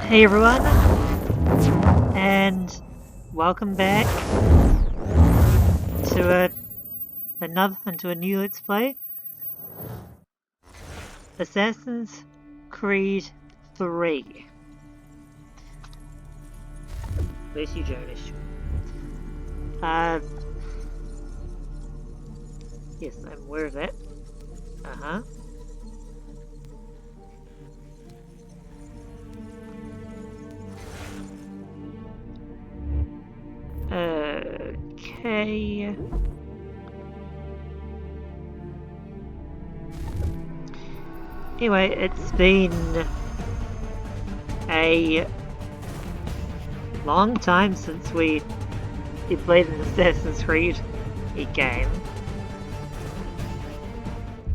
Hey everyone, and welcome back to a new Let's Play, Assassin's Creed 3. Bless you, Jonish. Yes, I'm aware of that. Okay. Anyway, it's been a long time since we played an Assassin's Creed game.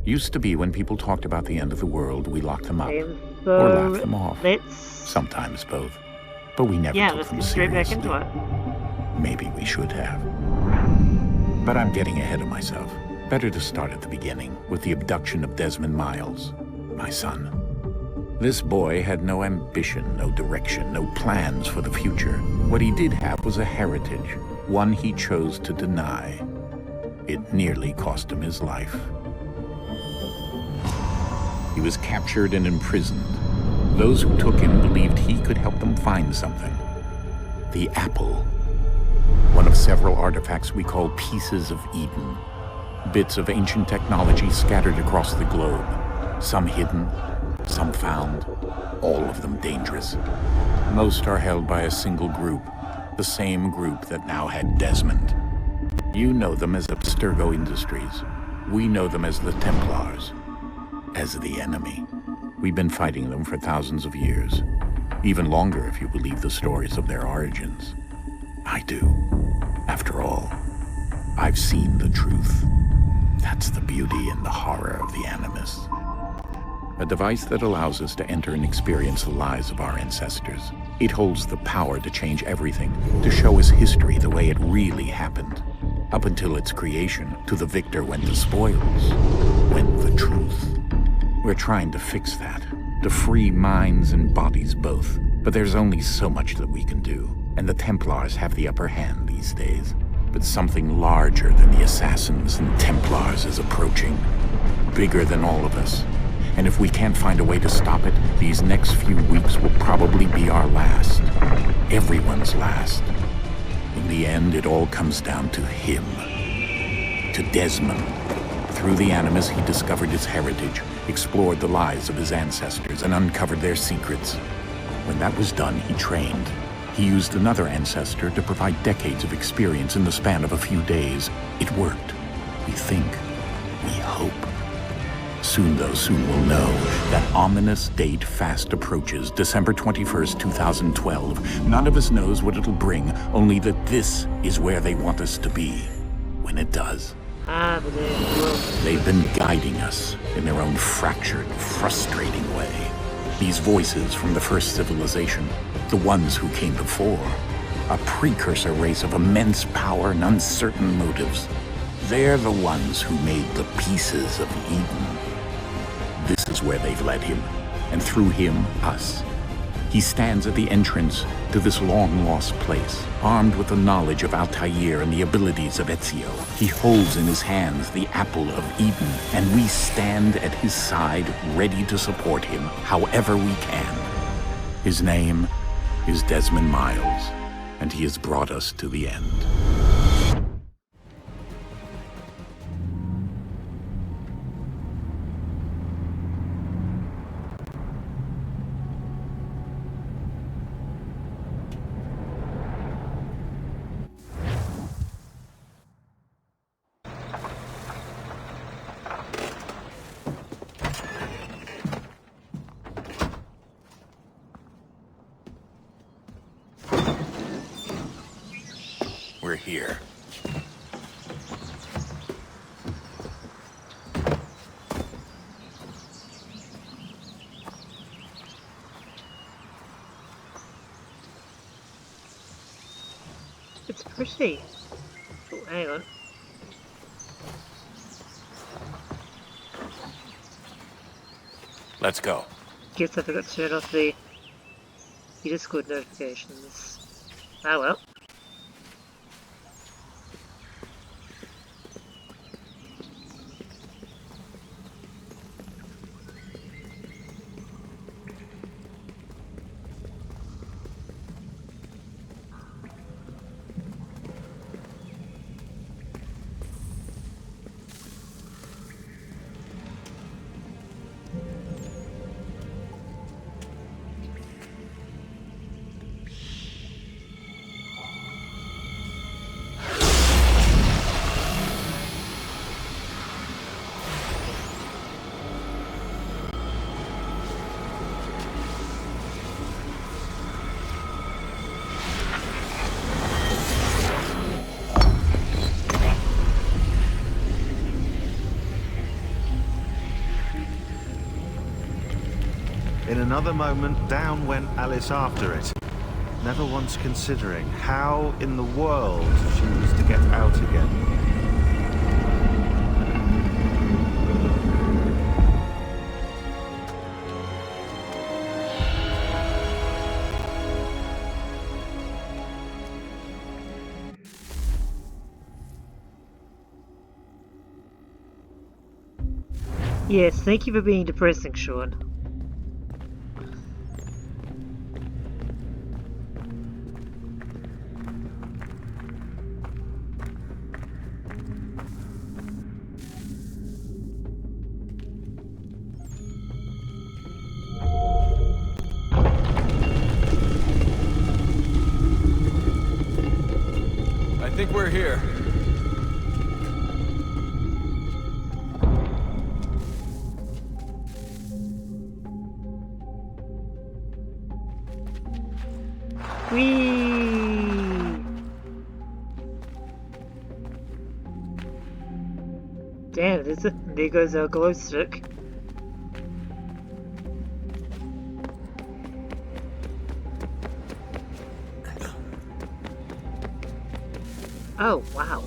Used to be when people talked about the end of the world, we locked them up. And Or so laughed them off. Sometimes both. But we never took them let's seriously. get straight back into it. Maybe we should have. But I'm getting ahead of myself. Better to start at the beginning, with the abduction of Desmond Miles, my son. This boy had no ambition, no direction, no plans for the future. What he did have was a heritage, one he chose to deny. It nearly cost him his life. He was captured and imprisoned. Those who took him believed he could help them find something. The apple. One of several artifacts we call pieces of Eden. Bits of ancient technology scattered across the globe. Some hidden, some found, all of them dangerous. Most are held by a single group, the same group that now had Desmond. You know them as Abstergo Industries. We know them as the Templars. As the enemy. We've been fighting them for thousands of years. Even longer if you believe the stories of their origins. I do. After all, I've seen the truth. That's the beauty and the horror of the Animus. A device that allows us to enter and experience the lives of our ancestors. It holds the power to change everything, to show us history the way it really happened. Up until its creation, to the victor went the spoils, went the truth. We're trying to fix that, to free minds and bodies both. But there's only so much that we can do, and the Templars have the upper hand these days. But something larger than the Assassins and Templars is approaching, bigger than all of us. And if we can't find a way to stop it, these next few weeks will probably be our last. Everyone's last. In the end, it all comes down to him. To Desmond. Through the Animus, he discovered his heritage, explored the lives of his ancestors, and uncovered their secrets. When that was done, he trained. He used another ancestor to provide decades of experience in the span of a few days. It worked. We think. We hope. Soon we'll know. That ominous date fast approaches, December 21st, 2012. None of us knows what it'll bring, only that this is where they want us to be. When it does. They've been guiding us in their own fractured, frustrating way. These voices from the first civilization, the ones who came before, a precursor race of immense power and uncertain motives. They're the ones who made the pieces of Eden. This is where they've led him, and through him, us. He stands at the entrance to this long-lost place, armed with the knowledge of Altair and the abilities of Ezio. He holds in his hands the apple of Eden, and we stand at his side, ready to support him however we can. His name is Desmond Miles, and he has brought us to the end. We're here. It's pretty. Oh, hang on. Let's go. Guess I forgot to turn off the You just got notifications. Oh well. In another moment, down went Alice after it, never once considering how in the world she was to get out again. Yes, thank you for being depressing, Sean. I think we're here. Whee! Damn, there goes our glow stick. Oh, wow.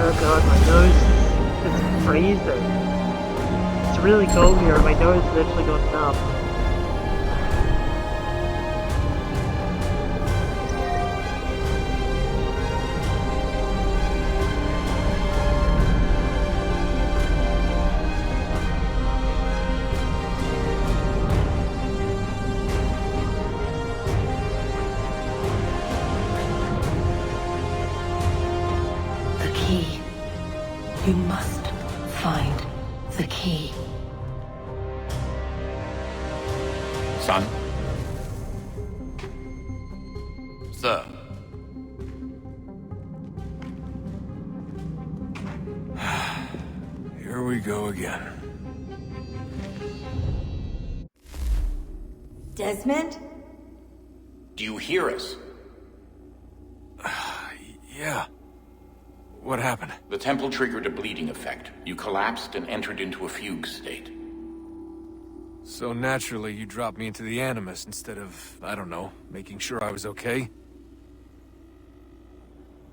Oh god, my nose is freezing. It's really cold here and my nose has actually gone numb. The key. You must find the key. Son? Sir. Here we go again. Desmond? Do you hear us? Yeah. What happened? The temple triggered a bleeding effect. You collapsed and entered into a fugue state. So naturally, you dropped me into the Animus instead of, I don't know, making sure I was okay?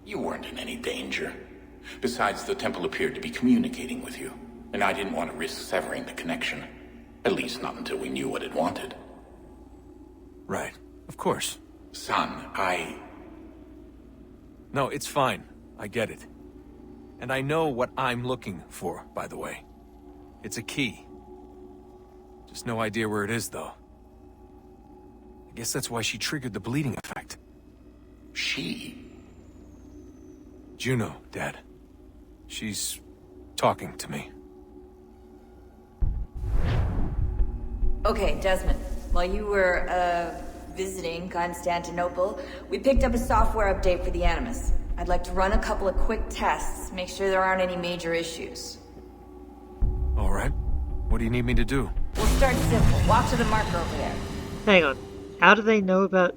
You weren't in any danger. Besides, the temple appeared to be communicating with you, and I didn't want to risk severing the connection. At least not until we knew what it wanted. Right. Of course. Son, No, it's fine. I get it. And I know what I'm looking for, by the way. It's a key. Just no idea where it is, though. I guess that's why she triggered the bleeding effect. She? Juno, Dad. She's talking to me. Okay, Desmond. While you were, visiting Constantinople, we picked up a software update for the Animus. I'd like to run a couple of quick tests, make sure there aren't any major issues. All right. What do you need me to do? We'll start simple. Walk to the marker over there. Hang on. How do they know about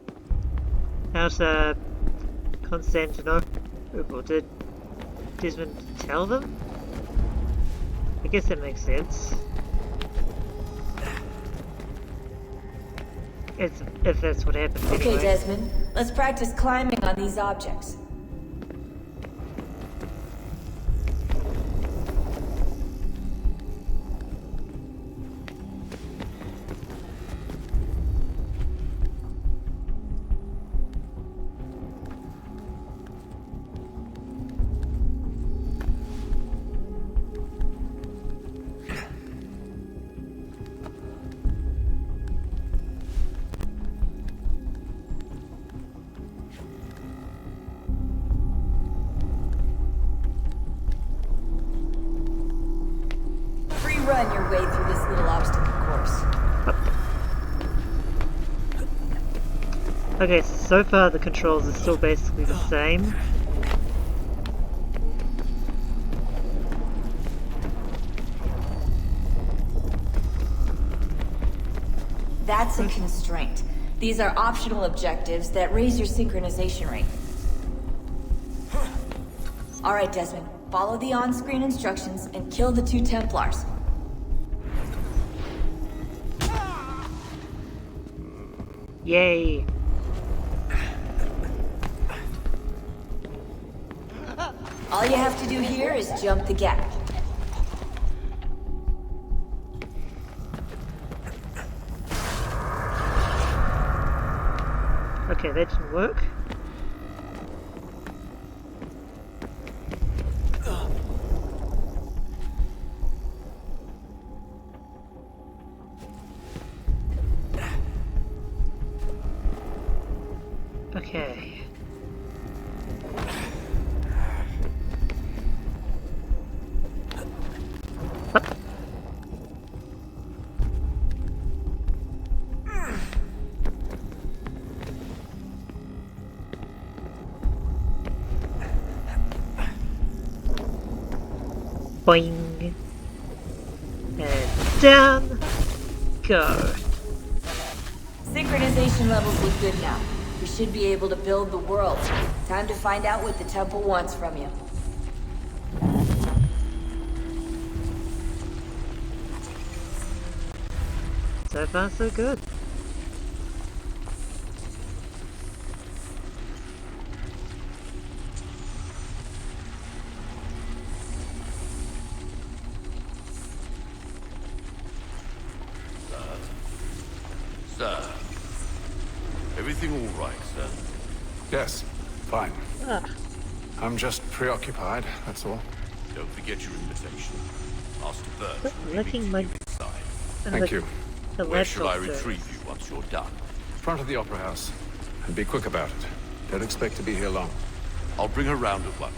Constantinople? Did Desmond tell them? I guess that makes sense. If that's what happened Okay, anyway. Desmond. Let's practice climbing on these objects. Run your way through this little obstacle course. Okay, so far the controls are still basically the same. That's a constraint. These are optional objectives that raise your synchronization rate. Alright, Desmond. Follow the on-screen instructions and kill the 2 Templars. Yay! All you have to do here is jump the gap. Okay, that didn't work. Okay. Up. Boing. And down. Go. Synchronization levels look good now. We should be able to build the world. Time to find out what the temple wants from you. So far, so good. Sir. Everything all right, sir? Yes, fine. Ah, I'm just preoccupied, that's all. Don't forget your invitation. Master Birch quit will be licking meeting my... you inside. Thank you. The Where shall I laptop retrieve service. you once you're done? Front of the Opera House. And be quick about it. Don't expect to be here long. I'll bring her round at once.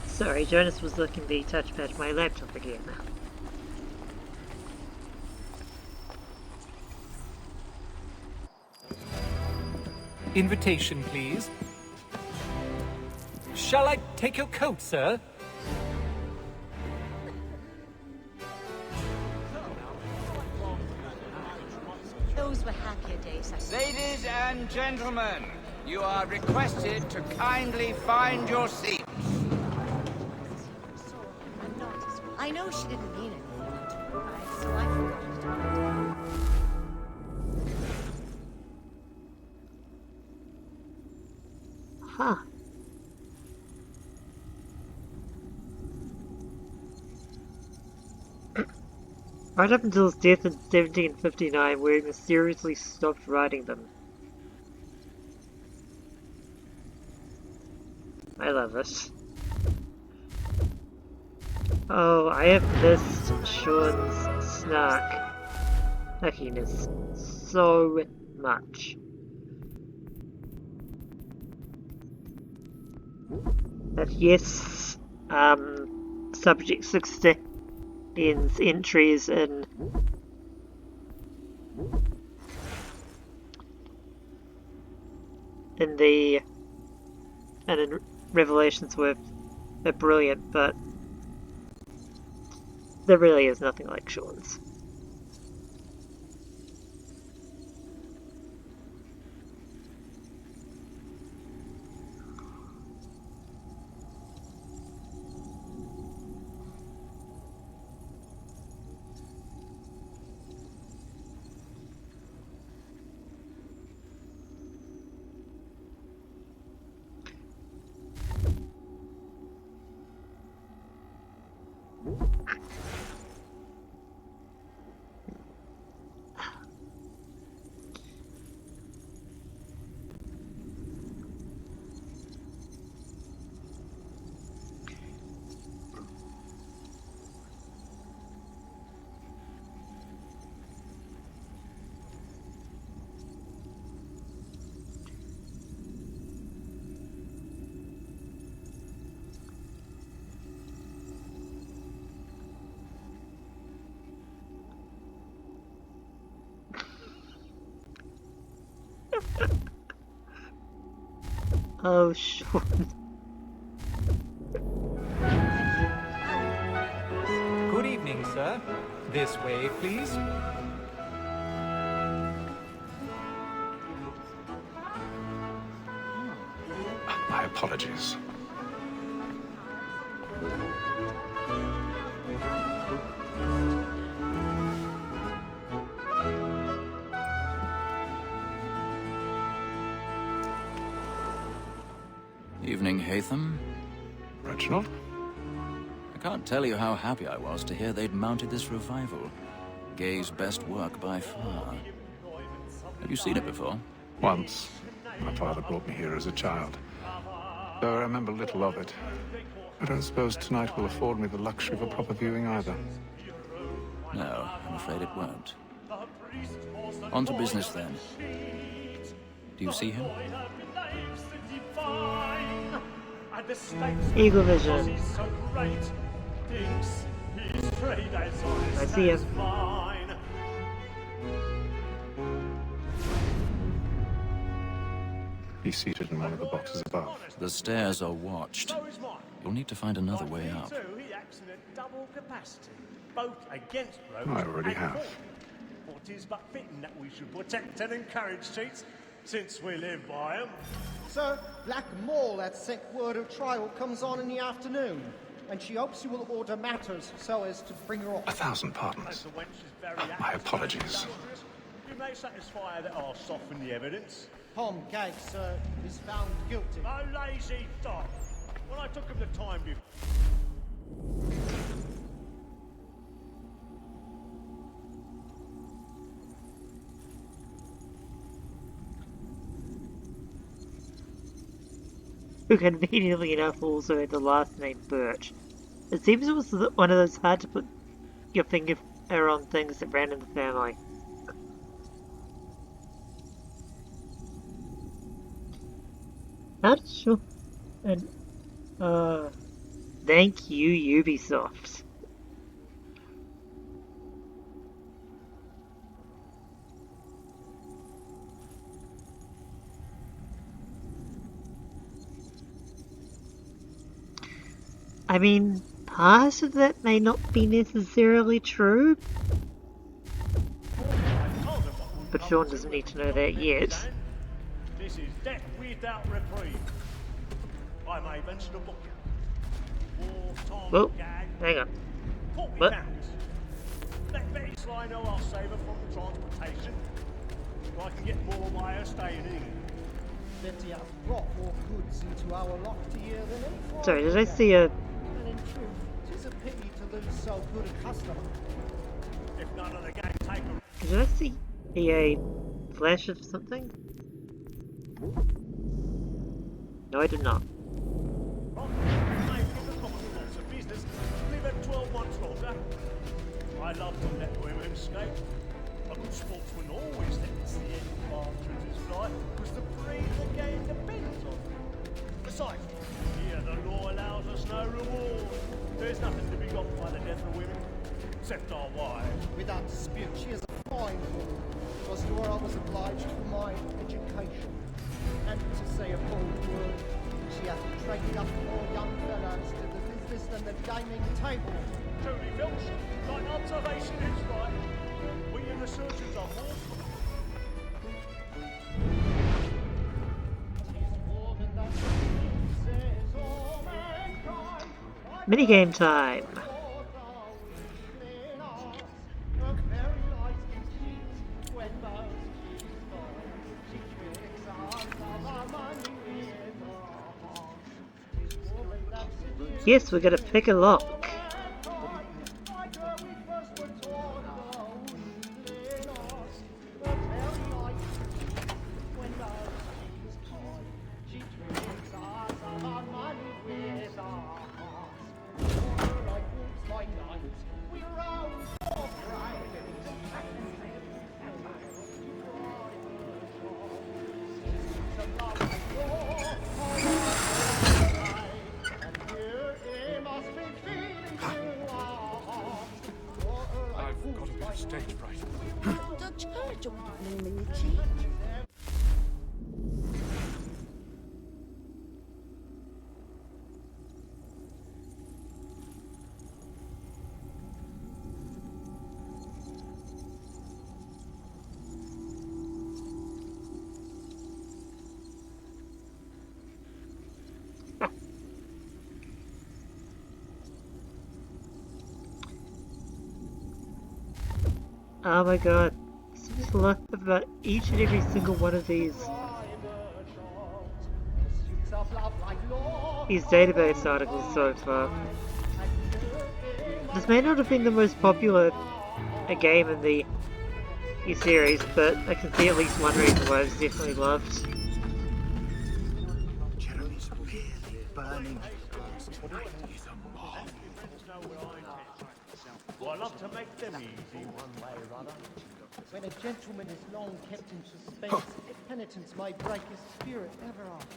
Sorry, Jonas was looking the touchpad of my laptop again. Invitation, please. Shall I take your coat, sir? Those were happier days, I suppose. Ladies and gentlemen, you are requested to kindly find your seats. I'm not as well. I know she didn't mean anything to cry, so I forgot it. Huh. Right up until his death in 1759, where he mysteriously stopped writing them. I love it. Oh, I have missed Sean's snarkiness so much. But yes, Subject 16's entries in the and in Revelations were brilliant, but there really is nothing like Sean's. Oh, Sean. Good evening, sir. This way, please. My apologies. Evening, Hatham. Reginald? I can't tell you how happy I was to hear they'd mounted this revival. Gay's best work by far. Have you seen it before? Once. My father brought me here as a child. Though I remember little of it. I don't suppose tonight will afford me the luxury of a proper viewing either. No, I'm afraid it won't. On to business then. Do you see him? Eagle vision. I see him. He's seated in one of the boxes above. The stairs are watched. You'll need to find another way up. I already have. What is but fitting that we should protect and encourage cheats, since we live by them. Sir, Black Mall had sent word of trial comes on in the afternoon, and she hopes you will order matters so as to bring her off. 1,000 pardons. My apologies. You may satisfy that I'll soften the evidence. Tom Gag, sir, is found guilty. No lazy dog. When I took him the time before... Who conveniently enough also had the last name Birch. It seems it was one of those hard to put your finger on things that ran in the family. How did Sean... and... thank you, Ubisoft. I mean, part of that may not be necessarily true, but Sean doesn't need to know that yet. This is death without reprieve. I may mention a book. Whoa, hang on. What? Let Betty Sly know I'll save her from the transportation. So I can get more by her staying in. Betty has brought more goods into our locked year than any foreign. Sorry, did I see a... And in truth, 'tis a pity to lose so good a customer. If none of the gang take her... Did I see a flash of something? No, I did not. Live at 12 months longer. I love to let women escape. A good sportsman always lets the end partridges fly, because the breed of the game depends on it. Besides, here the law allows us no reward. There's nothing to be got by the death of women, except our wives. Without dispute, she is a fine woman. It was to her I was obliged for my education. And to say a bold word, she hath trained up more young fellows to the business than the gaming table. Truly, Filch, thine observation is right. We in the surgeons are more. Minigame time. Yes, we're gonna pick a lock. Oh my god, there's a lot about each and every single one of these database articles so far. This may not have been the most popular game in the series, but I can see at least one reason why it's definitely loved. Jeremy's really burning. Well, I love to make them easy one way or other. When a gentleman is long kept in suspense, penitence may break his spirit ever after.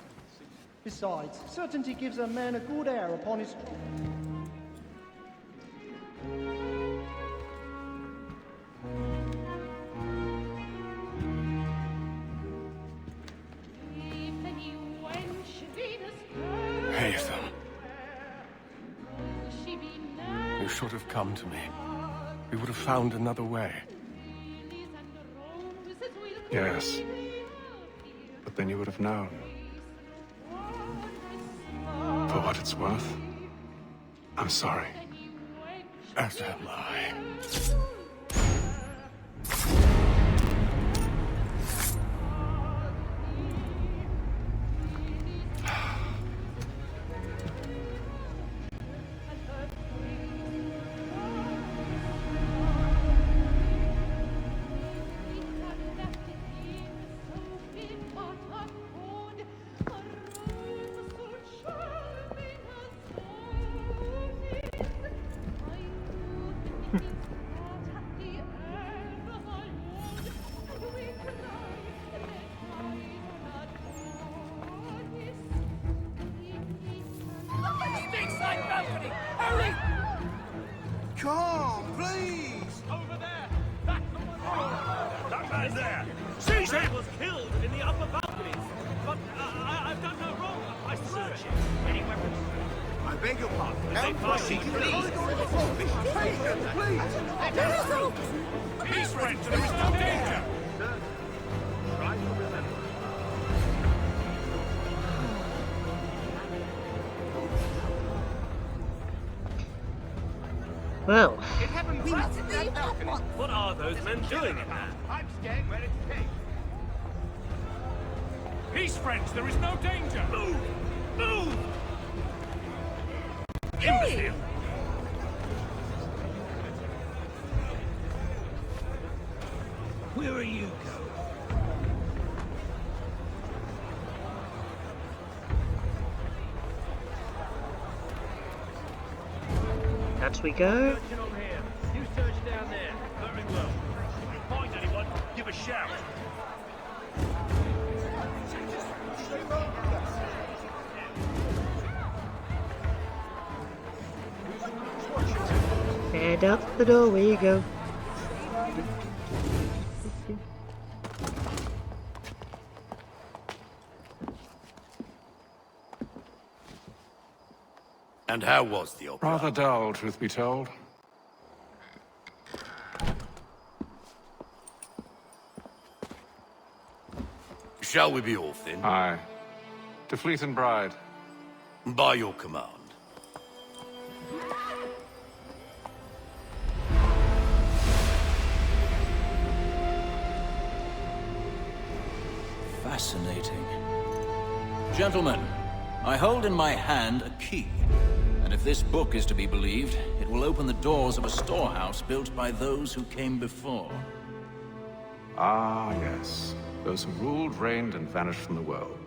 Besides, certainty gives a man a good air upon his... Haytham. You should have come to me. We would have found another way. Yes. But then you would have known. For what it's worth, I'm sorry. As am I. Come, please! Over there! That man there! Seize him! Was killed in the upper balconies! But I've done no wrong. I swear it. Any weapons? I beg your pardon. No please. Peace, friends, there is no danger! Try to remember. Well, What are those men doing in there? I'm scared where it's safe. Peace, friends, there is no danger! Move! Move! Imbecile! Where are you going? out we go. Searching on here. You search down there. Very well. If you find anyone, give a shout. Head out the door, where you go. And how was the opera? Rather dull, truth be told. Shall we be off then? Aye. To Fleet and Bride. By your command. Fascinating. Gentlemen, I hold in my hand a key. And if this book is to be believed, it will open the doors of a storehouse built by those who came before. Ah, yes. Those who ruled, reigned, and vanished from the world.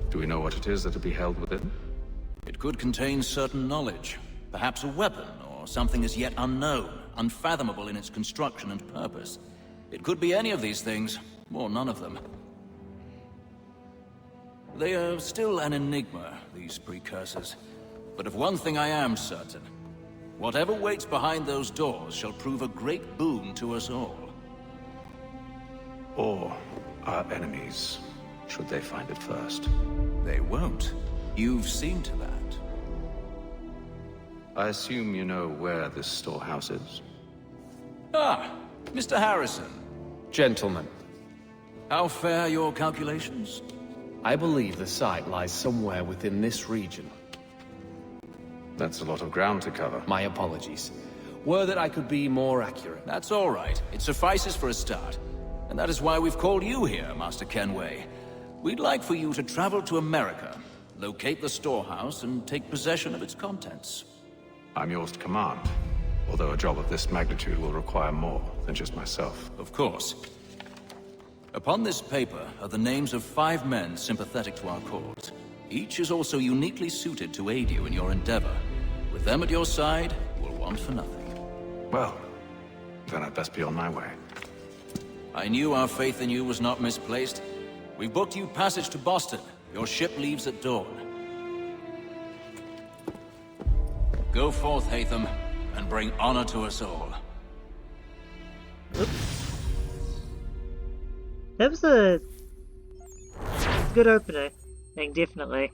Do we know what it is that will be held within? It could contain certain knowledge. Perhaps a weapon, or something as yet unknown, unfathomable in its construction and purpose. It could be any of these things, or none of them. They are still an enigma, these precursors. But of one thing I am certain. Whatever waits behind those doors shall prove a great boon to us all. Or our enemies, should they find it first. They won't. You've seen to that. I assume you know where this storehouse is? Ah, Mr. Harrison. Gentlemen, How fare your calculations? I believe the site lies somewhere within this region. That's a lot of ground to cover. My apologies. Were that I could be more accurate. That's all right. It suffices for a start. And that is why we've called you here, Master Kenway. We'd like for you to travel to America, locate the storehouse, and take possession of its contents. I'm yours to command, although a job of this magnitude will require more than just myself. Of course. Upon this paper are the names of 5 men sympathetic to our cause. Each is also uniquely suited to aid you in your endeavor. With them at your side, you will want for nothing. Well, then I'd best be on my way. I knew our faith in you was not misplaced. We've booked you passage to Boston. Your ship leaves at dawn. Go forth, Hatham, and bring honor to us all. That was a good opener thing, definitely.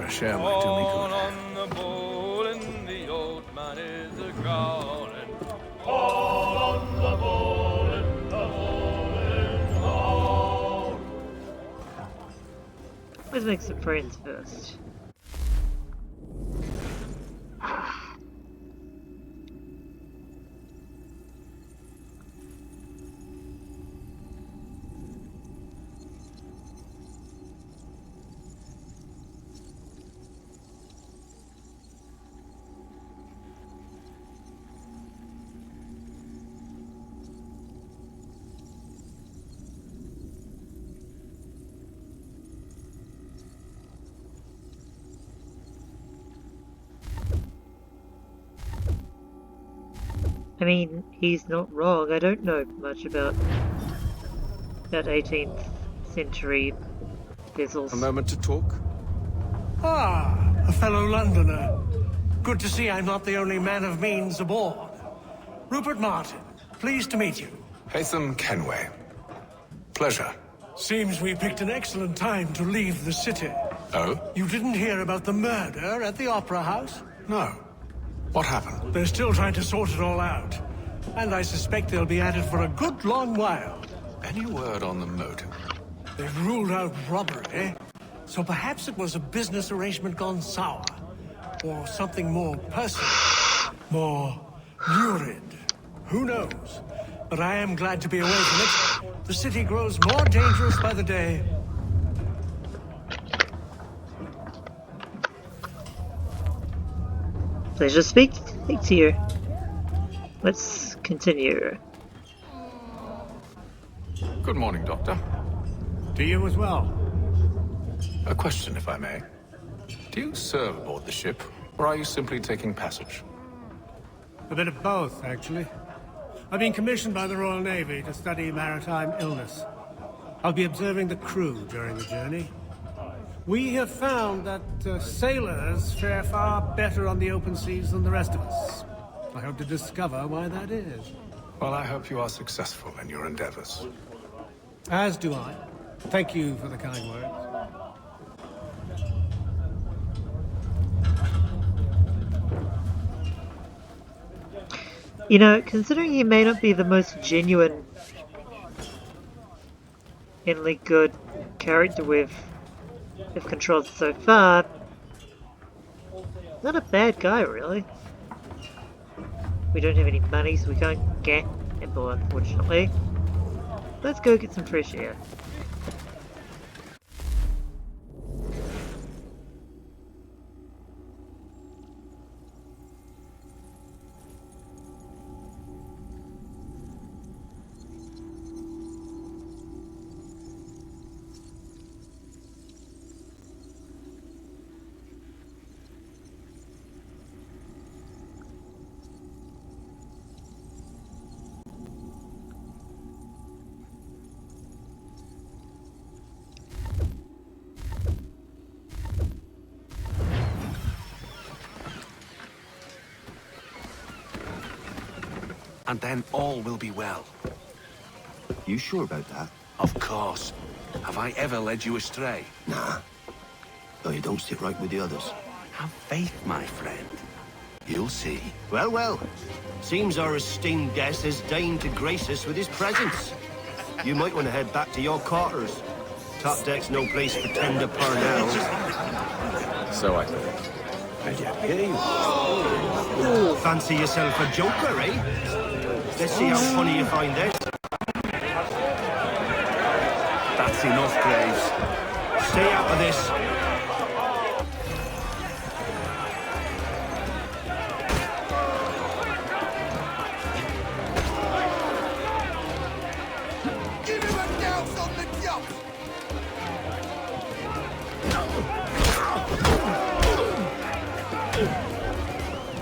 Share my do me good. On the bowl and the old man is a growling. All on the bowl and the bowl and all. Let's make some friends first. I mean, he's not wrong. I don't know much about 18th century vessels. A moment to talk? Ah, a fellow Londoner. Good to see I'm not the only man of means aboard. Rupert Martin, pleased to meet you. Hatham Kenway. Pleasure. Seems we picked an excellent time to leave the city. Oh? You didn't hear about the murder at the Opera House? No. What happened? They're still trying to sort it all out. And I suspect they'll be at it for a good long while. Any word on the motive? They've ruled out robbery. So perhaps it was a business arrangement gone sour. Or something more personal. More lurid. Who knows? But I am glad to be away from it. The city grows more dangerous by the day. Pleasure to speak to you. Let's continue. Good morning, Doctor. To you as well. A question, if I may. Do you serve aboard the ship, or are you simply taking passage? A bit of both, actually. I've been commissioned by the Royal Navy to study maritime illness. I'll be observing the crew during the journey. We have found that sailors fare far better on the open seas than the rest of us. I hope to discover why that is. Well, I hope you are successful in your endeavors. As do I. Thank you for the kind words. You know, considering he may not be the most genuinely good character we've controlled so far, not a bad guy, really. We don't have any money, so we can't gamble, unfortunately. Let's go get some fresh air. And then all will be well. You sure about that? Of course. Have I ever led you astray? Nah. Though you don't sit right with the others. Have faith, my friend. You'll see. Well, well. Seems our esteemed guest has deigned to grace us with his presence. You might want to head back to your quarters. Top deck's no place for tender parnells. So I thought. And yet here you are. Fancy yourself a joker, eh? Let's see how funny you find this. That's enough, Graves. Stay out of this. Give him a douse on the jump!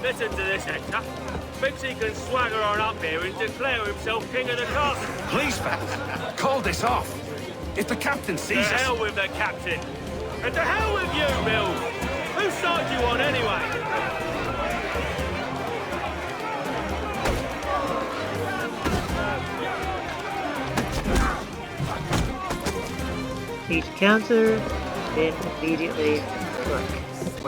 Listen to this, Hector. Thinks he can swagger on up here and declare himself king of the castle. Please, Pat. Call this off. If the captain sees us... To hell with the captain. And to hell with you, Bill. Whose side you on, anyway? Each counter, then immediately click.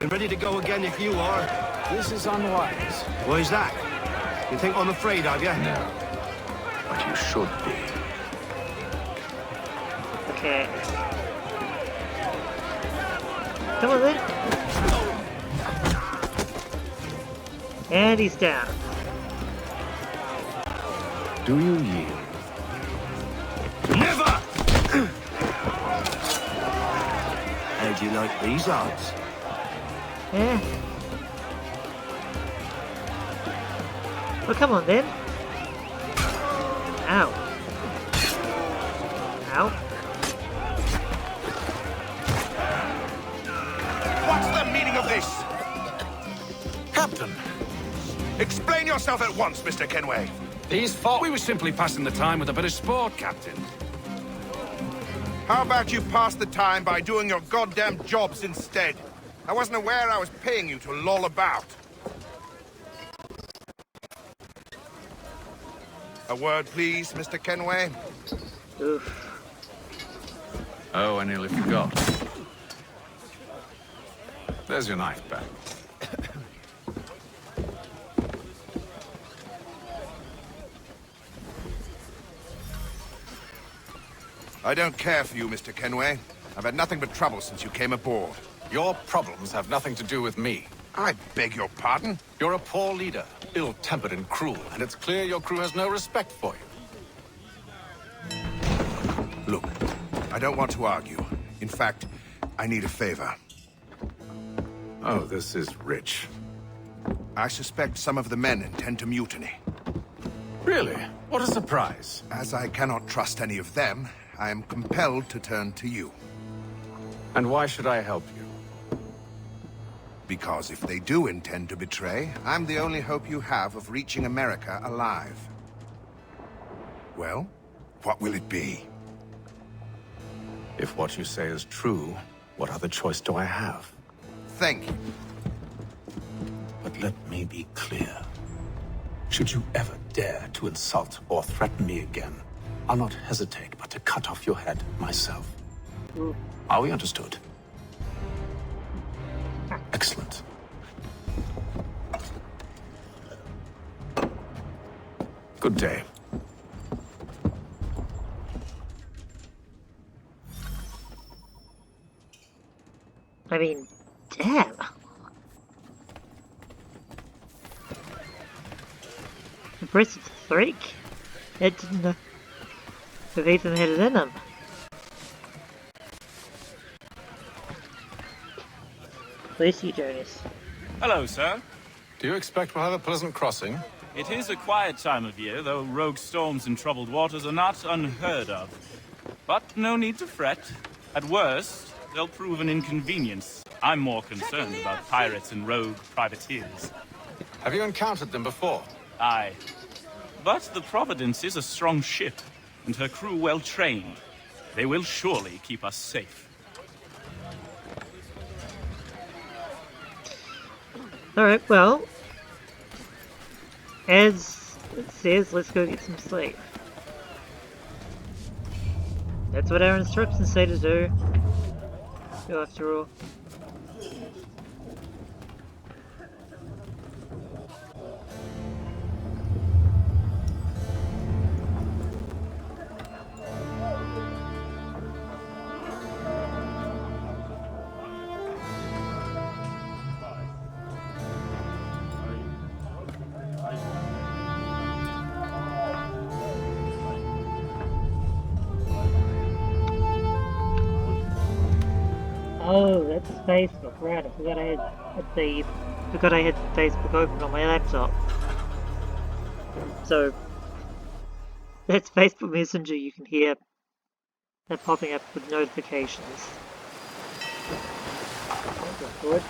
I'm ready to go again if you are. This is unwise. Why's that? You think I'm afraid of you? No. But you should be. Okay. Come on then. And he's down. Do you yield? Never! How do you like these odds? Yeah. Well, come on then. Ow. Ow. What's the meaning of this? Captain! Explain yourself at once, Mr. Kenway. These We were simply passing the time with a bit of sport, Captain. How about you pass the time by doing your goddamn jobs instead? I wasn't aware I was paying you to loll about. A word, please, Mr. Kenway. Oof. Oh, I nearly forgot. There's your knife back. I don't care for you, Mr. Kenway. I've had nothing but trouble since you came aboard. Your problems have nothing to do with me. I beg your pardon? You're a poor leader, ill-tempered and cruel, and it's clear your crew has no respect for you. Look, I don't want to argue. In fact, I need a favor. Oh, this is rich. I suspect some of the men intend to mutiny. Really? What a surprise. As I cannot trust any of them, I am compelled to turn to you. And why should I help you? Because if they do intend to betray, I'm the only hope you have of reaching America alive. Well, what will it be? If what you say is true, what other choice do I have? Thank you. But let me be clear. Should you ever dare to insult or threaten me again, I'll not hesitate but to cut off your head myself. Are we understood? Excellent. Good day. I mean, damn. Impressive streak. It didn't know if Ethan had it in him. Bless you, Jonas. Hello, sir. Do you expect we'll have a pleasant crossing? It is a quiet time of year, though rogue storms and troubled waters are not unheard of. But no need to fret. At worst, they'll prove an inconvenience. I'm more concerned about pirates and rogue privateers. Have you encountered them before? Aye. But the Providence is a strong ship, and her crew well trained. They will surely keep us safe. Alright, well, as it says, let's go get some sleep. That's what our instructions say to do, after all. Oh, that's Facebook, right, I forgot I had Facebook open on my laptop. So, that's Facebook Messenger, you can hear that popping up with notifications. That's good.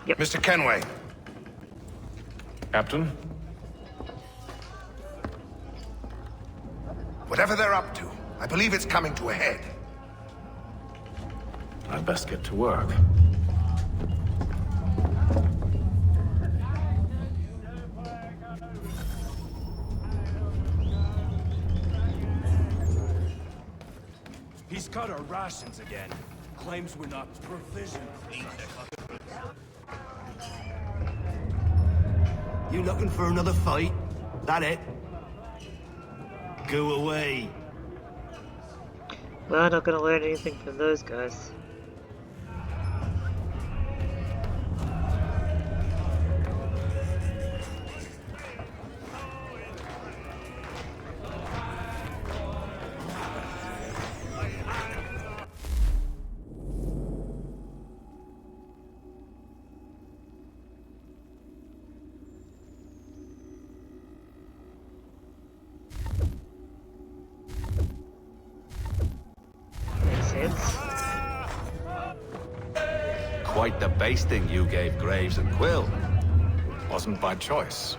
Yep. Mr. Kenway. Captain? Whatever they're up to, I believe it's coming to a head. I'd best get to work. He's cut our rations again. Claims we're not provisioned. You looking for another fight? That it? Go away. Well, I'm not gonna learn anything from those guys. Quite the basting you gave Graves and Quill. Wasn't by choice.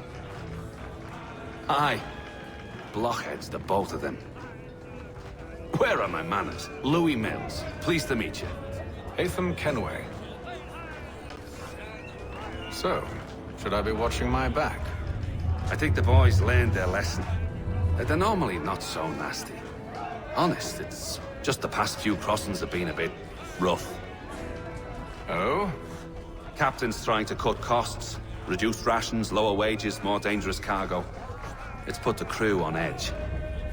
Aye. Blockheads, the both of them. Where are my manners? Louis Mills. Pleased to meet you. Haytham Kenway. So, should I be watching my back? I think the boys learned their lesson. They're normally not so nasty. Honest, it's just the past few crossings have been a bit rough. Oh? Captain's trying to cut costs. Reduced rations, lower wages, more dangerous cargo. It's put the crew on edge.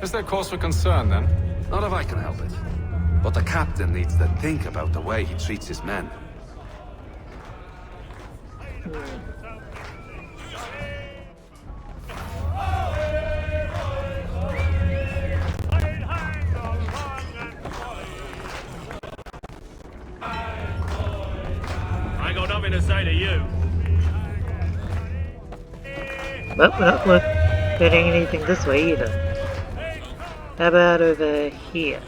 Is there cause for concern, then? Not if I can help it. But the captain needs to think about the way he treats his men. I ain't got nothing to say to you. Well, we're not getting anything this way either. How about over here?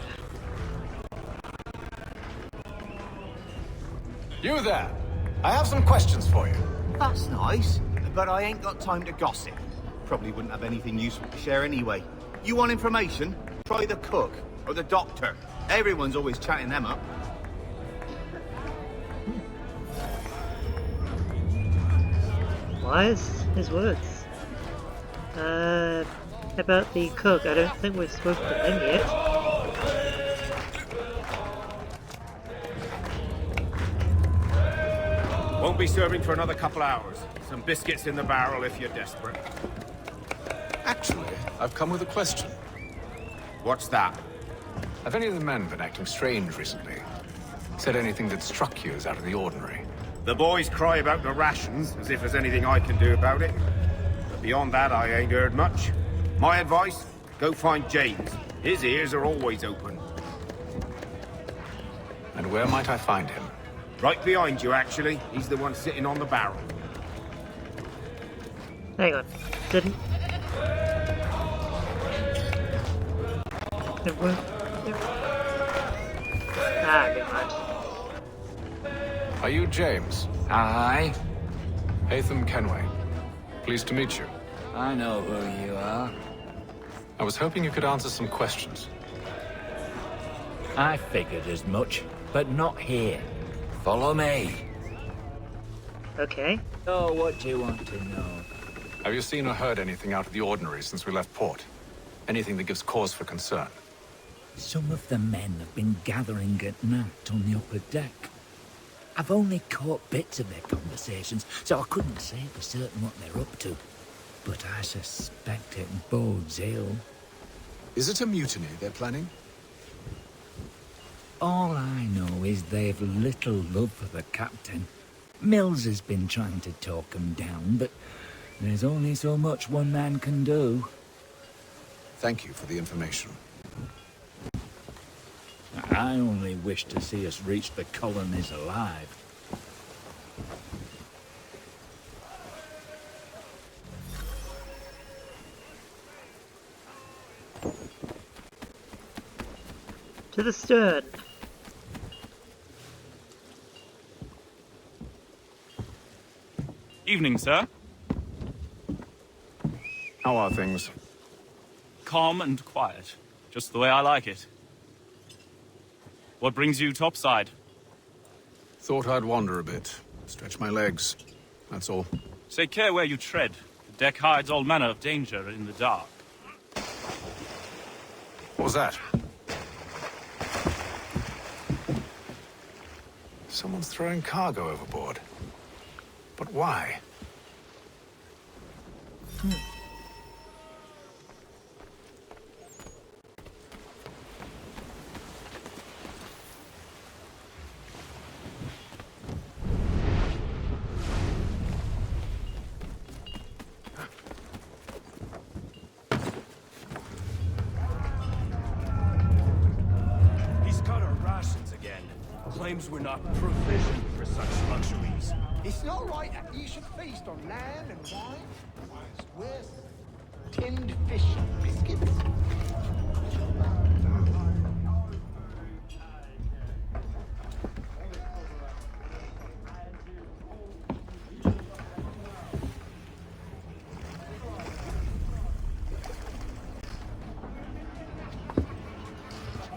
You there! I have some questions for you. That's nice, but I ain't got time to gossip. Probably wouldn't have anything useful to share anyway. You want information? Try the cook or the doctor. Everyone's always chatting them up. Wise his words. How about the cook? I don't think we've spoken to him yet. Won't be serving for another couple hours. Some biscuits in the barrel if you're desperate. Actually, I've come with a question. What's that? Have any of the men been acting strange recently? Said anything that struck you as out of the ordinary? The boys cry about the rations, as if there's anything I can do about it. But beyond that, I ain't heard much. My advice? Go find James. His ears are always open. And where might I find him? Right behind you, actually. He's the one sitting on the barrel. Hang on. Didn't... It won't... Ah, never mind. Are you James? Aye. Hatham Kenway. Pleased to meet you. I know who you are. I was hoping you could answer some questions. I figured as much, but not here. Follow me. Okay. Oh, what do you want to know? Have you seen or heard anything out of the ordinary since we left port? Anything that gives cause for concern? Some of the men have been gathering at night on the upper deck. I've only caught bits of their conversations, so I couldn't say for certain what they're up to. But I suspect it bodes ill. Is it a mutiny they're planning? All I know is they've little love for the captain. Mills has been trying to talk him down, but there's only so much one man can do. Thank you for the information. I only wish to see us reach the colonies alive. To the stern. Evening, sir. How are things? Calm and quiet. Just the way I like it. What brings you topside? Thought I'd wander a bit. Stretch my legs. That's all. Take care where you tread. The deck hides all manner of danger in the dark. What was that? Someone's throwing cargo overboard. But why? He's cut our rations again. Claims we're not provisioned for such luxuries. It's not right that you should feast on lamb and wine. Where's tinned fish and biscuits?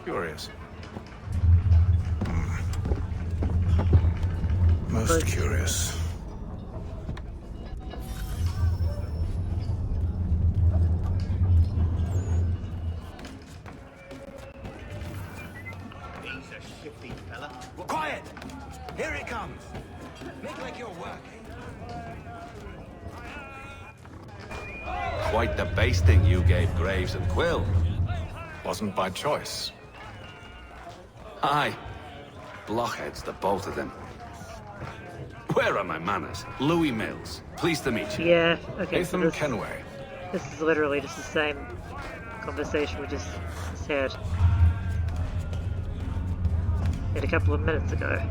Curious. Most curious. He's a shifty fella. Quiet! Here it comes. Make like you're working. Quite the basting you gave Graves and Quill. Wasn't by choice. Aye. Blockheads, the both of them. Where are my manners? Louis Mills. Pleased to meet you. Yeah, okay. Ethan Kenway. This is literally just the same conversation we just had a couple of minutes ago.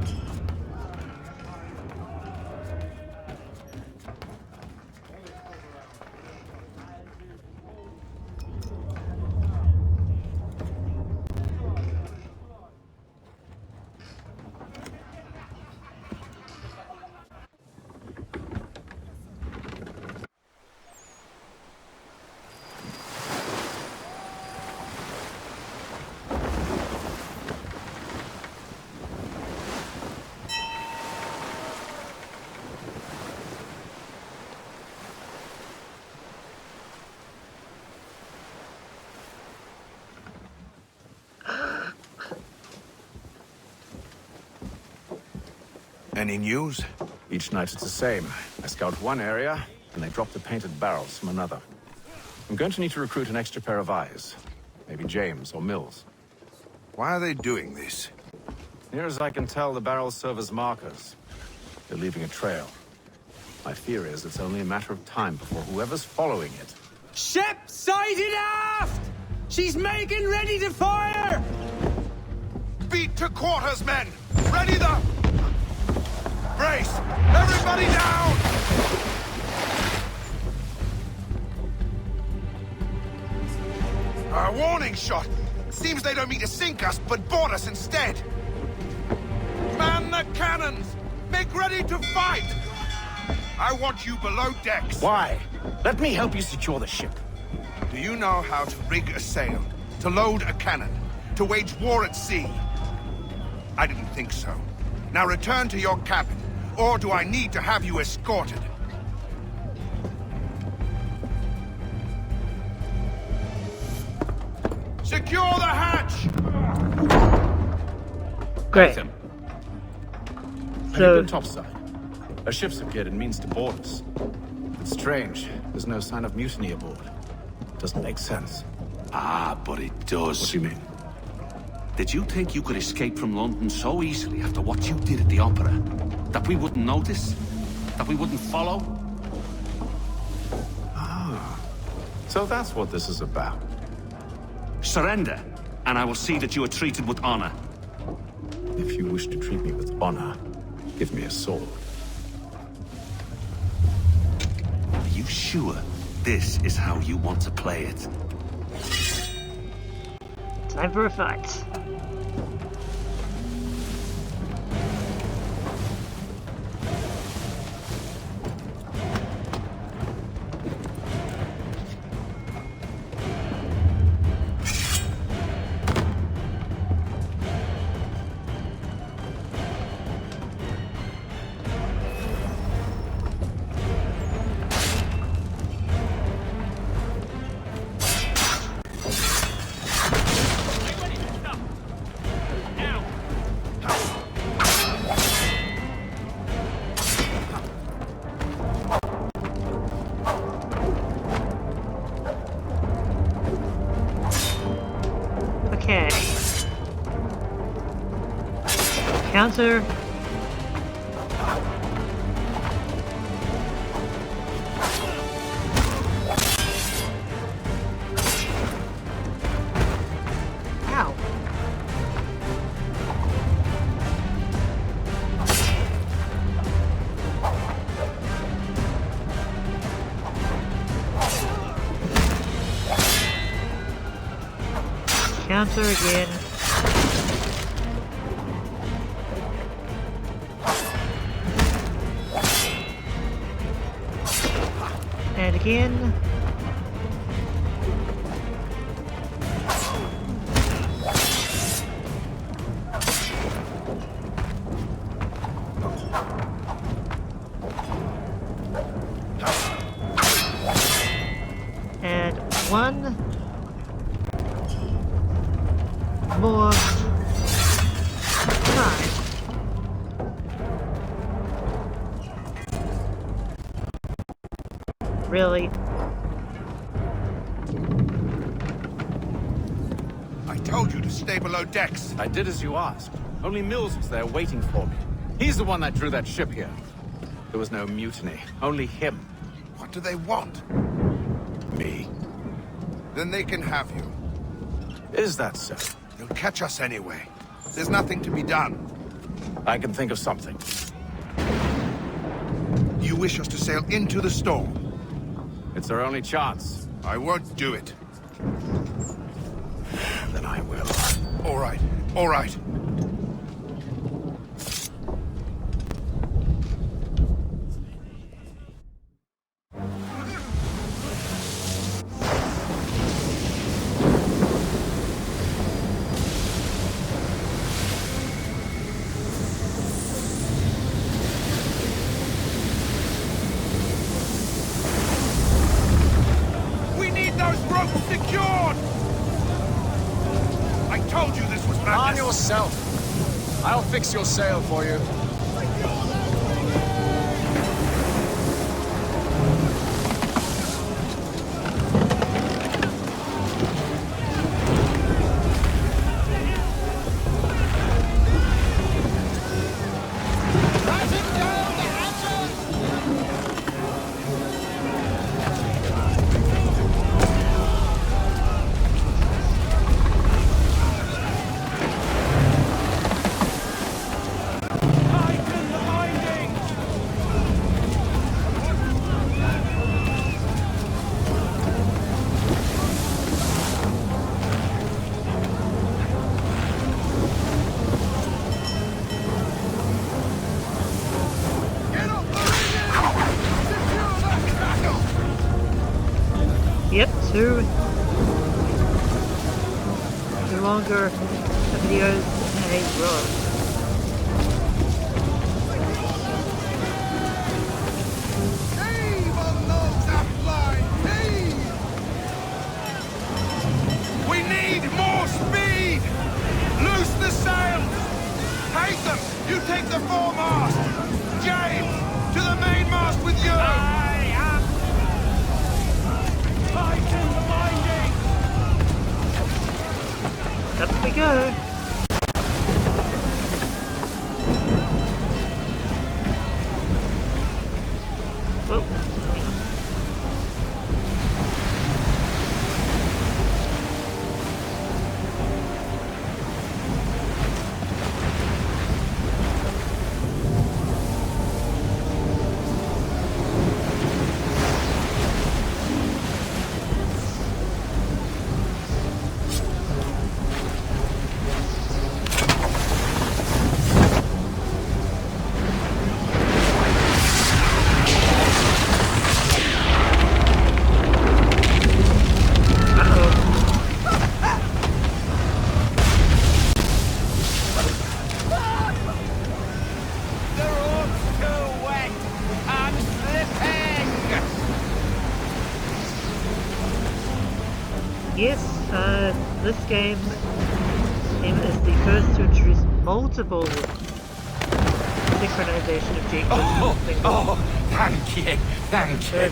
Any news? Each night it's the same. I scout one area, and they drop the painted barrels from another. I'm going to need to recruit an extra pair of eyes. Maybe James or Mills. Why are they doing this? Near as I can tell, the barrels serve as markers. They're leaving a trail. My fear is it's only a matter of time before whoever's following it... Ship sighted aft! She's making ready to fire! Beat to quarters, men! Ready the... Brace! Everybody down! A warning shot! Seems they don't mean to sink us, but board us instead! Man the cannons! Make ready to fight! I want you below decks. Why? Let me help you secure the ship. Do you know how to rig a sail? To load a cannon? To wage war at sea? I didn't think so. Now return to your cabin. Or do I need to have you escorted? Secure the hatch! Great. So... So... topside. A ship's appeared and means to board us. It's strange. There's no sign of mutiny aboard. Doesn't make sense. Ah, but it does. What do you mean? Did you think you could escape from London so easily after what you did at the Opera? That we wouldn't notice? That we wouldn't follow? Ah. So that's what this is about. Surrender, and I will see that you are treated with honor. If you wish to treat me with honor, give me a sword. Are you sure this is how you want to play it? Time for a fight. Okay. Counter. Ow. Counter again. And again. And one more time. Really? I told you to stay below decks. I did as you asked. Only Mills was there waiting for me. He's the one that drew that ship here. There was no mutiny, only him. What do they want? Me. Then they can have you. Is that so? They'll catch us anyway. There's nothing to be done. I can think of something. You wish us to sail into the storm? It's our only chance. I won't do it. Then I will. All right, all right. We need those ropes secured! I told you this was madness. On yourself. I'll fix your sail for you. Yep, no longer a videos a road. We need more speed! Loose the sails! Haytham, you take the foremast! James, to the mainmast with you! Tighten the binding! Up we go. Whoa. Yes, this game is the first to introduce multiple synchronization objectives. Oh, thank you, thank you.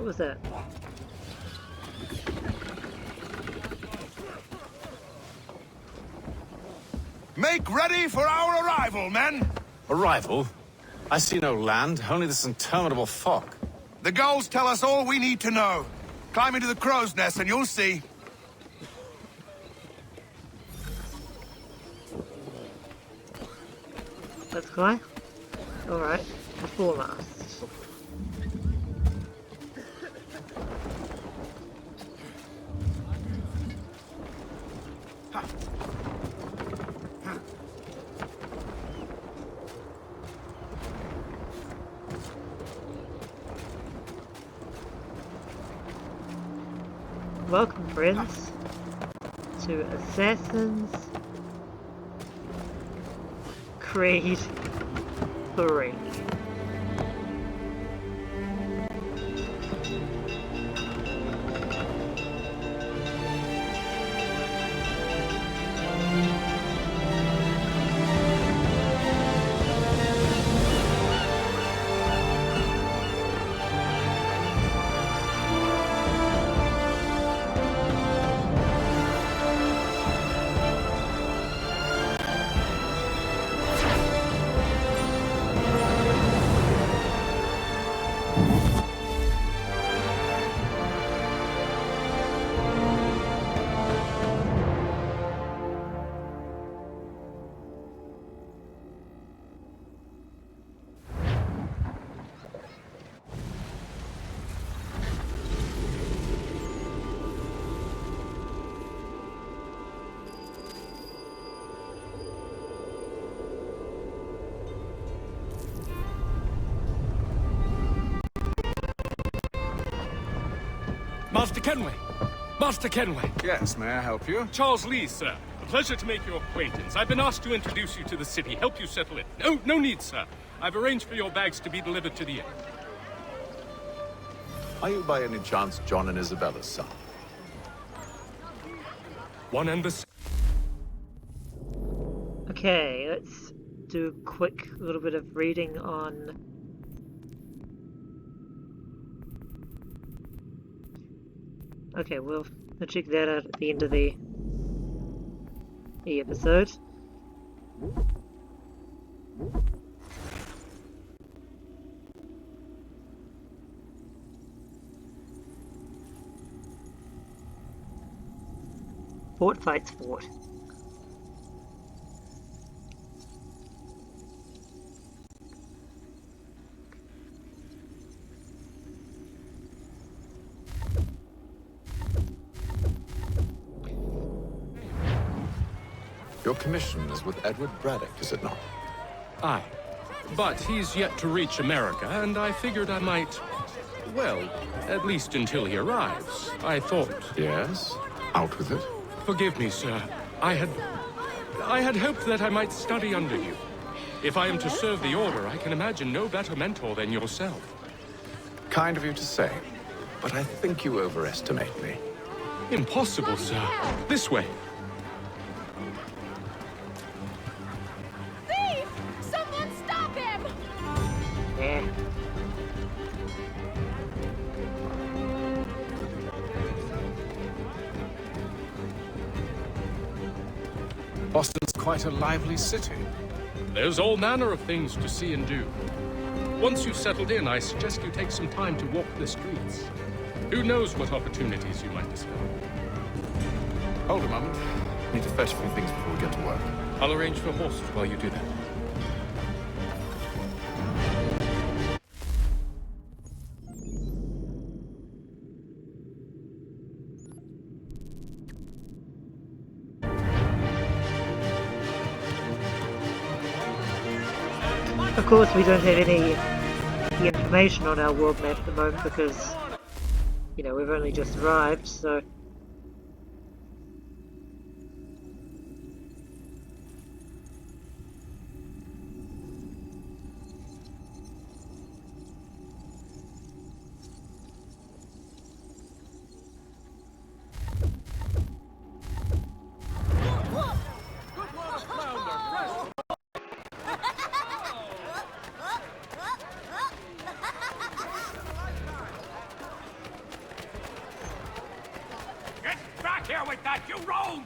What was that? Make ready for our arrival, men! Arrival? I see no land, only this interminable fog. The gulls tell us all we need to know. Climb into the crow's nest and you'll see. Let's go. Alright, the foremast. Welcome, friends, to Assassin's Creed 3. Master Kenway! Master Kenway! Yes, may I help you? Charles Lee, sir. A pleasure to make your acquaintance. I've been asked to introduce you to the city, help you settle it. No need, sir. I've arranged for your bags to be delivered to the inn. Are you by any chance John and Isabella's son? One and the same. Okay, let's do a quick little bit of reading on okay, we'll check that out at the end of the episode. Fort fights fort. Your commission is with Edward Braddock, is it not? Aye. But he's yet to reach America, and I figured I might... well, at least until he arrives. I thought... Yes? Out with it? Forgive me, sir. I had hoped that I might study under you. If I am to serve the Order, I can imagine no better mentor than yourself. Kind of you to say, but I think you overestimate me. Impossible, sir. This way. Thief! Someone stop him! Boston's quite a lively city. There's all manner of things to see and do. Once you've settled in, I suggest you take some time to walk the streets. Who knows what opportunities you might discover. Hold a moment. Need to fetch a few things before we get to work. I'll arrange for horses while you do that. Of course, we don't have any information on our world map at the moment because, you know, we've only just arrived, so... that, you rogue!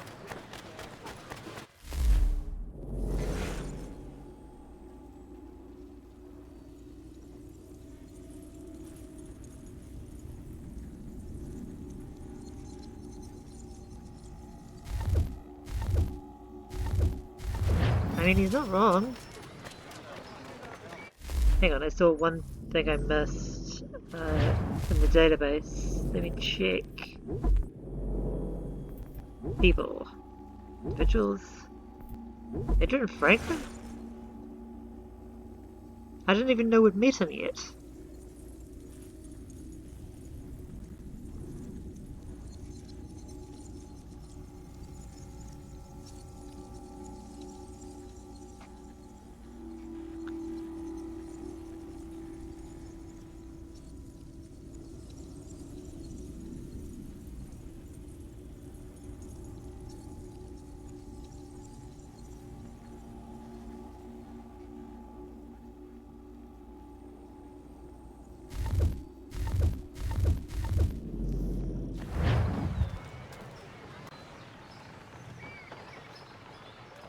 I mean, he's not wrong. Hang on, I saw one thing I missed in the database. Let me check. People. Individuals. Adrian Franklin? I didn't even know we'd met him yet.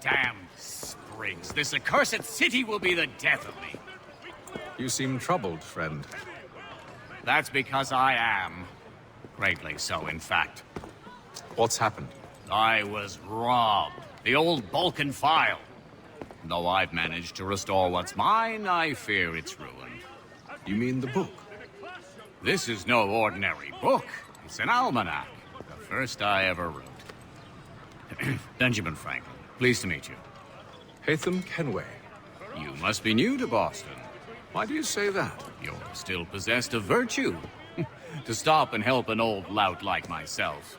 Damn Springs. This accursed city will be the death of me. You seem troubled, friend. That's because I am. Greatly so, in fact. What's happened? I was robbed. The old Balkan file. Though I've managed to restore what's mine, I fear it's ruined. You mean the book? This is no ordinary book. It's an almanac. The first I ever wrote. Benjamin Franklin. Pleased to meet you. Hatham Kenway. You must be new to Boston. Why do you say that? You're still possessed of virtue. To stop and help an old lout like myself.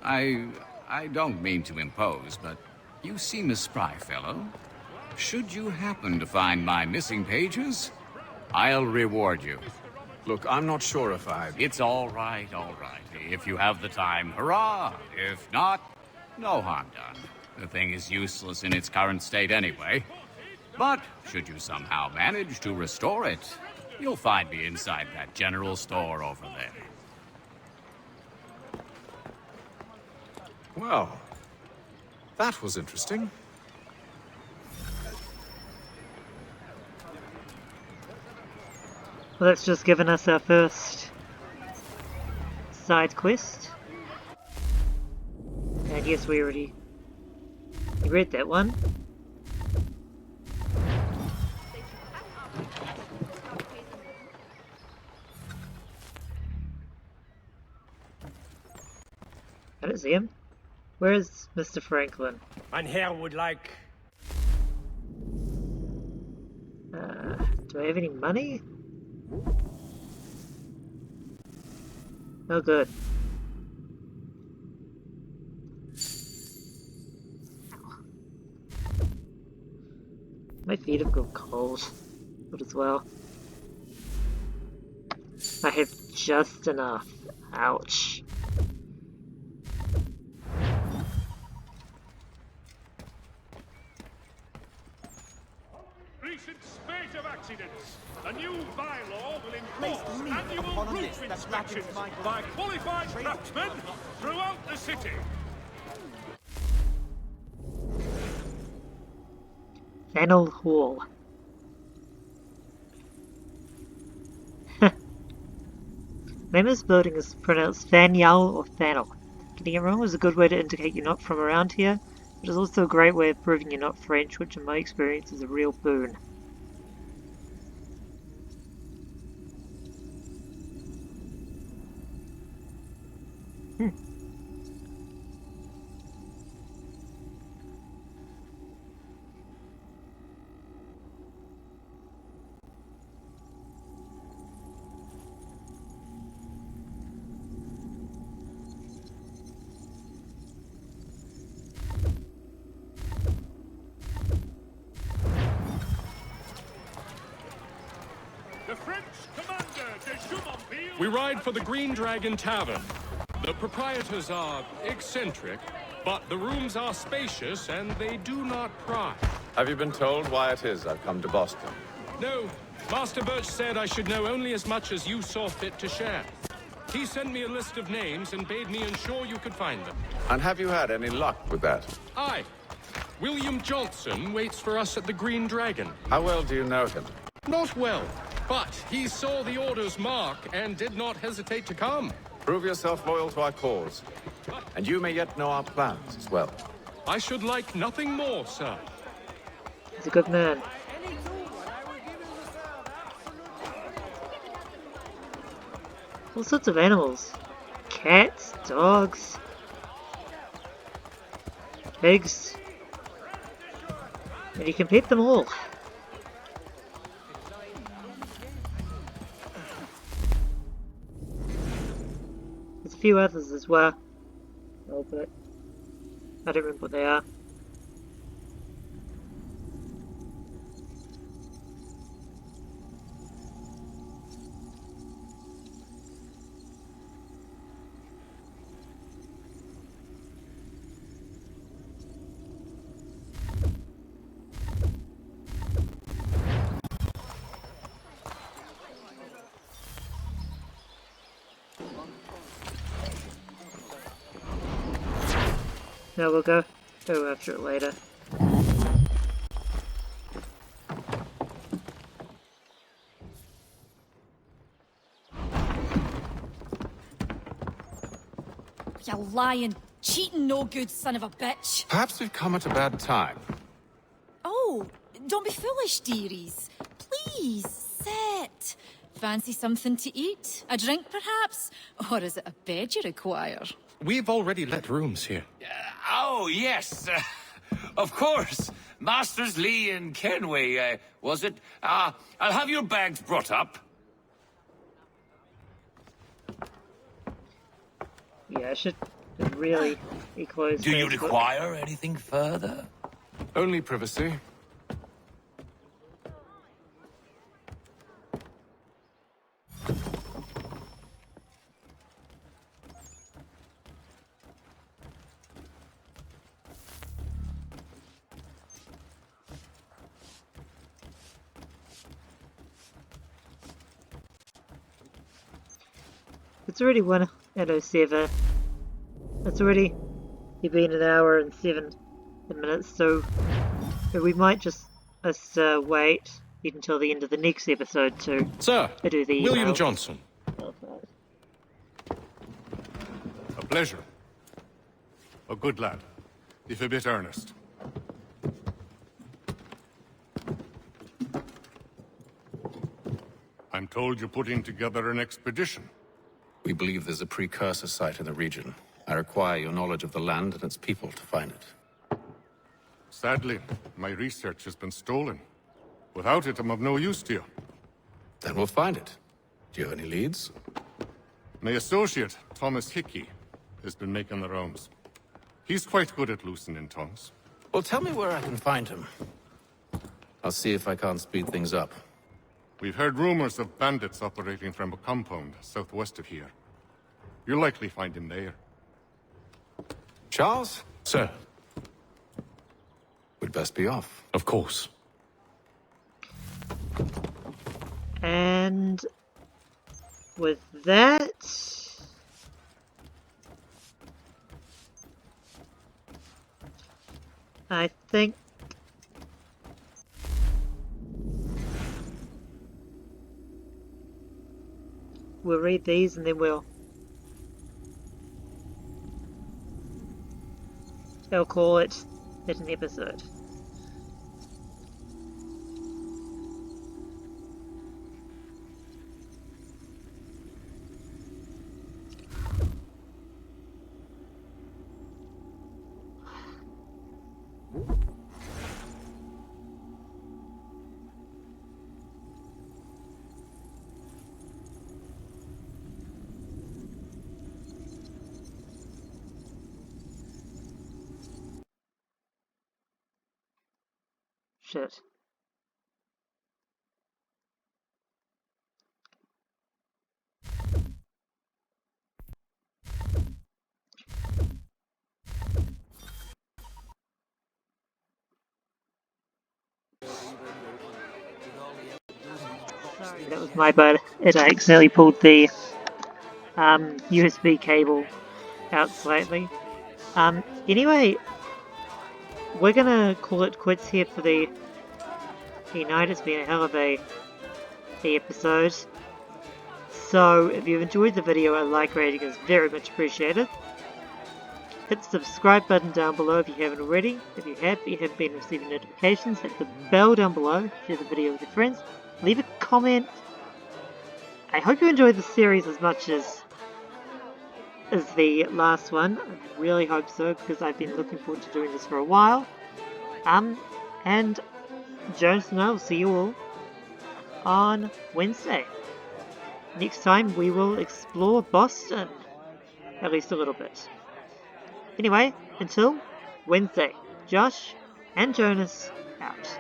I don't mean to impose, but you seem a spry fellow. Should you happen to find my missing pages, I'll reward you. Look, I'm not sure if I... It's all right, all right. If you have the time, hurrah! If not, no harm done. The thing is useless in its current state anyway. But should you somehow manage to restore it, you'll find me inside that general store over there. Well, that was interesting. Well, that's just given us our first side quest. And yes, we already read that one. I don't see him. Where is Mr. Franklin? Mein Herr would like... Do I have any money? Oh, good. My feet have gone cold. Good as well. I have just enough. Ouch. Recent spate of accidents. A new bylaw will enforce annual roof inspections by qualified craftsmen throughout the city. Fennel Hall. Name of this building is pronounced Fanyal or Fannel. Getting it wrong was a good way to indicate you're not from around here, but it's also a great way of proving you're not French, which in my experience is a real boon. We ride for the Green Dragon Tavern. The proprietors are eccentric, but the rooms are spacious and they do not pry. Have you been told why it is I've come to Boston? No, Master Birch said I should know only as much as you saw fit to share. He sent me a list of names and bade me ensure you could find them. And have you had any luck with that? Aye. William Johnson waits for us at the Green Dragon. How well do you know him? Not well, but he saw the order's mark and did not hesitate to come. Prove yourself loyal to our cause. And you may yet know our plans as well. I should like nothing more, sir. He's a good man. All sorts of animals. Cats, dogs, pigs. And you can pet them all. There's a few others as well. Oh, but I don't remember what they are. No, we'll go after it later. You lying, cheating, no good son of a bitch. Perhaps we've come at a bad time. Oh, don't be foolish, dearies. Please, sit. Fancy something to eat? A drink, perhaps? Or is it a bed you require? We've already let rooms here. Oh, yes. Of course. Masters Lee and Kenway, was it? I'll have your bags brought up. Yeah, I should really be close. Do you require anything further? Only privacy. It's already 1:07. It's already been an hour and 7 minutes, so we might just wait until the end of the next episode to do the William emails. Johnson. A pleasure. A good lad, if a bit earnest. I'm told you're putting together an expedition. We believe there's a precursor site in the region. I require your knowledge of the land and its people to find it. Sadly, my research has been stolen. Without it, I'm of no use to you. Then we'll find it. Do you have any leads? My associate, Thomas Hickey, has been making the rounds. He's quite good at loosening tongues. Well, tell me where I can find him. I'll see if I can't speed things up. We've heard rumors of bandits operating from a compound southwest of here. You'll likely find him there. Charles? Sir. We'd best be off. Of course. And with that, I think we'll read these and then I'll call it an episode. Shit. Sorry, that was my bad. I accidentally pulled the USB cable out slightly. Anyway, we're gonna call it quits here for the night. It's been a hell of a episode. So if you've enjoyed the video, a like rating is very much appreciated. Hit the subscribe button down below if you haven't already. If you have been receiving notifications, hit the bell down below, share the video with your friends, leave a comment. I hope you enjoyed the series as much as the last one. I really hope so, because I've been looking forward to doing this for a while. And Jonas and I will see you all on Wednesday. Next time we will explore Boston, at least a little bit. Anyway, until Wednesday, Josh and Jonas out.